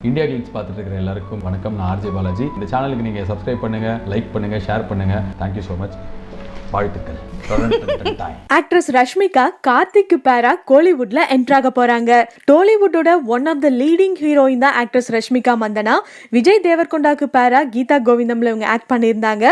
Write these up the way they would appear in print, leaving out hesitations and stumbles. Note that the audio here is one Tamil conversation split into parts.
இந்தியா கிளிக்ஸ் பார்த்துட்டு இருக்கிற எல்லாருக்கும் வணக்கம். நான் ஆர்ஜே பாலாஜி. இந்த சேனலுக்கு நீங்கள் சப்ஸ்கிரைப் பண்ணுங்கள், லைக் பண்ணுங்கள், ஷேர் பண்ணுங்கள். Thank you so much. வாழ்த்துக்கள். ஆக்ட்ரஸ் ரஷ்மிகா கார்த்திக்கு பேரா கோலிவுட்ல என்ட்ராக போறாங்க. டோலிவுட்டோட one of the leading heroine தான் ஆக்ட்ரஸ் ரஷ்மிகா மந்தனா. விஜய் தேவர்கொண்டாக்கு பேரா கீதா கோவிந்தம்ல இவங்க ஆக்ட் பண்ணியிருந்தாங்க.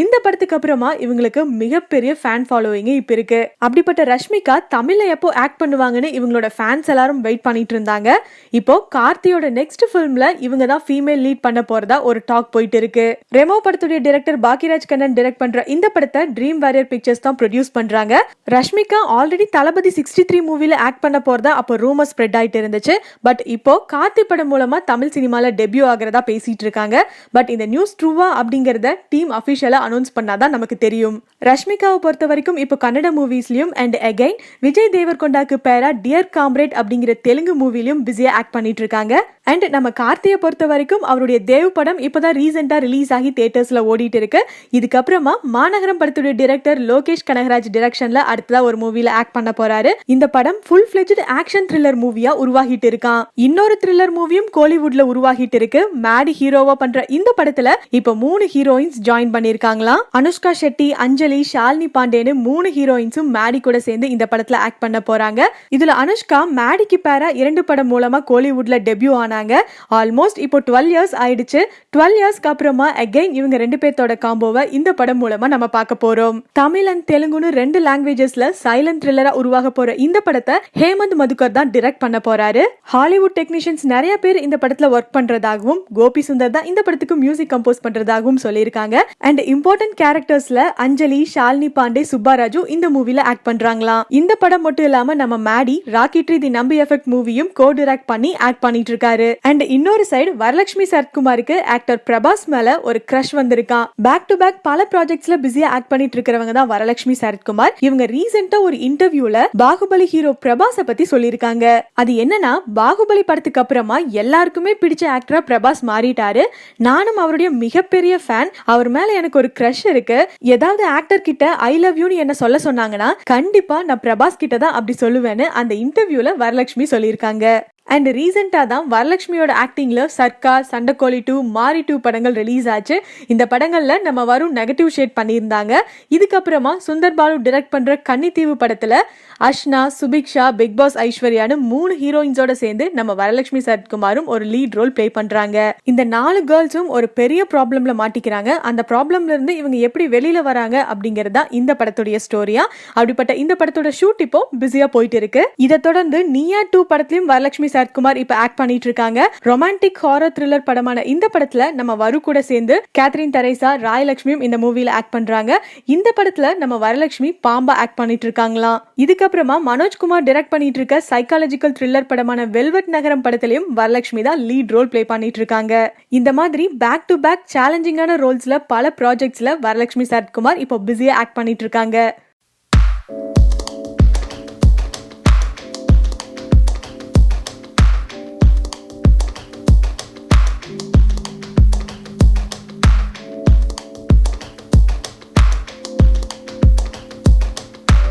இந்த படத்துக்கு அப்புறமா இவங்களுக்கு மிகப்பெரிய ஃபேன் ஃபாலோவிங் இப்ப இருக்கு. அப்படிப்பட்ட ரஷ்மிகா தமிழ்ல எப்போ ஆக்ட் பண்ணுவாங்கன்னு இவங்களோட ஃபேன்ஸ் எல்லாரும் வெயிட் பண்ணிட்டு இருந்தாங்க. இப்போ கார்த்தியோட நெக்ஸ்ட் ஃபிலிம்ல இவங்க தான் ஃபீமேல் லீட் பண்ண போறதா ஒரு டாக் போயிட்டு இருக்கு. ரெமோ படத்துடைய டைரக்டர் பாக்கியராஜ் கண்ணன் டைரக்ட் பண்ற இந்த படத்தை ட்ரீம் வாரியர் பிக்சர்ஸ் தான் ப்ரொடியூஸ் பண்றாங்க. ரஷ்மிகா ஆல்ரெடி தளபதி 63 மூவில ஆக்ட் பண்ண போறதா அப்போ ரூமர் ஸ்ப்ரெட் ஆயிட்டு இருந்துச்சு. பட் இப்போ கார்த்தி படம் மூலமா தமிழ் சினிமால டெபியூ ஆகிறதா பேசிட்டு இருக்காங்க. பட் இந்த நியூஸ் ட்ரூவா அப்படிங்கறத டீம் அபிஷியலா அனௌன்ஸ் பண்ணாதான் நமக்கு தெரியும். ரஷ்மிகாவை பொறுத்த வரைக்கும் இப்போ கன்னட மூவிஸ்லயும் அண்ட் அகைன் விஜய் தேவர்கொண்டாக்கு பேரா டியர் காம்ரேட் அப்படிங்கிற தெலுங்கு மூவிலையும் பிஸியா ஆக்ட் பண்ணிட்டு இருக்காங்க. அண்ட் நம்ம கார்த்தியை பொறுத்த வரைக்கும் அவருடைய தேவ் படம் இப்பதான் ரீசெண்டா ரிலீஸ் ஆகி தியேட்டர்ஸ்ல ஓடிட்டு இருக்கு. இதுக்கப்புறமா மாநகரம் படத்துடைய டைரக்டர் லோகேஷ் கனகராஜ் டைரக்ஷன்ல அடுத்ததா ஒரு மூவில ஆக்ட் பண்ண போறாரு. இந்த படம் ஃபுல் ஃபிளெஜ்ட் ஆக்ஷன் த்ரில்லர் மூவியா உருவாகிட்டு இருக்கான். இன்னொரு த்ரில்லர் மூவியும் கோலிவுட்ல உருவாகிட்டு இருக்கு. மேடி ஹீரோவா பண்ற இந்த படத்துல இப்ப 3 ஹீரோயின்ஸ் ஜாயின் பண்ணிருக்காங்களாம். அனுஷ்கா ஷெட்டி, அஞ்சலி, ஷாலினி பாண்டேன்னு 3 ஹீரோயின்ஸும் மேடி கூட சேர்ந்து இந்த படத்துல ஆக்ட் பண்ண போறாங்க. இதுல அனுஷ்கா மேடிக்கு பேரா 2 படம் மூலமா கோலிவுட்ல டெபியூ ஆனாங்க. ஆல்மோஸ்ட் இப்போ 12 இயர்ஸ் ஆயிடுச்சு. 12 இயர்ஸ்க்கு அப்புறமா அகைன் இவங்க 2 பேர்த்தோட காம்போவை இந்த படம் மூலமா நம்ம பார்க்க போறோம். தமிழ் அண்ட் தெலுங்குன்னு 2 லாங்குவேஜஸ்ல சைலண்ட் த்ரில்லரா உருவாக போற இந்த படத்தை ஹேமந்த் மதுகர் தான் டைரக்ட் பண்ண போறாரு. ஹாலிவுட் டெக்னீஷியன்ஸ் நிறைய பேர் இந்த படத்துல ஒர்க் பண்றதாகவும் கோபி சுந்தர் தான் இந்த படத்துக்கு மியூசிக் கம்போஸ் பண்றதாகவும் சொல்லியிருக்காங்க. அண்ட் இம்பார்ட்டன்ட் கேரக்டர்ஸ்ல அஞ்சலி, ஷாலினி பாண்டே, சுப்பாராஜு இந்த மூவில ஆக்ட் பண்றாங்களாம். இந்த படம் மட்டும் இல்லாம நம்ம மேடி ராக்கெட்ரி தி நம்பி எஃபெக்ட் மூவியும் கோ டைரக்ட் பண்ணி ஆக்ட் பண்ணிட்டு இருக்காரு. அண்ட் இன்னொரு சைடு வரலட்சுமி சரத்குமாருக்கு ஆக்டர் பிரபாஸ் மேல ஒரு கிரஷ் வந்திருக்கான். பேக் டு பேக் பல ப்ராஜெக்ட்ஸ்ல பிஸியா ஆக்ட் பண்ணிட்டு இருக்கிறவங்க தான் வரலட்சுமி சரத்குமார். இவங்க ரீசெண்டா ஒரு இன்டர்வியூல பாகுபலி ஹீரோ பிரபாஸ பத்தி சொல்லியிருக்காங்க. அது என்னன்னா, பாகுபலி படத்துக்கு அப்புறமா எல்லாருக்குமே பிடிச்ச ஆக்டரா பிரபாஸ் மாறிட்டாரு. நானும் அவருடைய மிகப்பெரிய ஃபேன். அவர் மேல எனக்கு ஒரு கிரஷ் இருக்கு. ஏதாவது ஆக்டர் கிட்ட ஐ லவ் யூன்னு என்ன சொல்ல சொன்னாங்கன்னா கண்டிப்பா நான் பிரபாஸ் கிட்ட தான் அப்படி சொல்லுவேன்னு அந்த இன்டர்வியூல வரலட்சுமி சொல்லியிருக்காங்க. அண்ட் ரீசெண்டா தான் வரலட்சுமியோட ஆக்டிங்ல சர்க்கார், சண்டைக்கோழி 2, மாரி 2 படங்கள் ரிலீஸ் ஆச்சு. இந்த படங்கள்ல நம்ம வரும் நெகட்டிவ் ஷேட் பண்ணியிருந்தாங்க. இதுக்கப்புறமா சுந்தர் பாலு டைரக்ட் பண்ற கன்னித்தீவு படத்துல அஷ்னா, சுபிக்ஷா, பிக் பாஸ் ஐஸ்வர்யான்னு 3 ஹீரோயின்ஸோட சேர்ந்து நம்ம வரலட்சுமி சரத்குமாரும் ஒரு லீட் ரோல் பிளே பண்றாங்க. இந்த 4 கேர்ள்ஸும் ஒரு பெரிய ப்ராப்ளம்ல மாட்டிக்கிறாங்க. அந்த ப்ராப்ளம்ல இருந்து இவங்க எப்படி வெளியில வராங்க அப்படிங்கறதா இந்த படத்துடைய ஸ்டோரியா. அப்படிப்பட்ட இந்த படத்தோட ஷூட் இப்போ பிஸியா போயிட்டு இருக்கு. இதை தொடர்ந்து நீயா 2 படத்திலும் வரலட்சுமி சரத்குமார் இப்ப ஆக்ட் பண்ணிட்டு இருக்காங்க. ரொமான்டிக் ஹாரர் த்ரில்லர் படமான இந்த படத்துல நம்ம வரு கூட சேர்ந்து கேத்ரின் தெரேசா, ராயலட்சுமியும் இந்த மூவில ஆக்ட் பண்றாங்க. இந்த படத்துல நம்ம வரலட்சுமி பாம்பா ஆக்ட் பண்ணிட்டு இருக்காங்களாம். இதுக்கப்புறமா மனோஜ்குமார் டைரக்ட் பண்ணிட்டு இருக்க சைக்காலஜிக்கல் த்ரில்லர் படமான வெல்வெட் நகரம் படத்திலையும் வரலட்சுமி தான் லீட் ரோல் பிளே பண்ணிட்டு இருக்காங்க. இந்த மாதிரி பேக் டு பேக் சேலஞ்சிங்கான ரோல்ஸ்ல பல ப்ராஜெக்ட்ஸ்ல வரலட்சுமி சரத்குமார் இப்போ பிஸியா ஆக்ட் பண்ணிட்டு இருக்காங்க.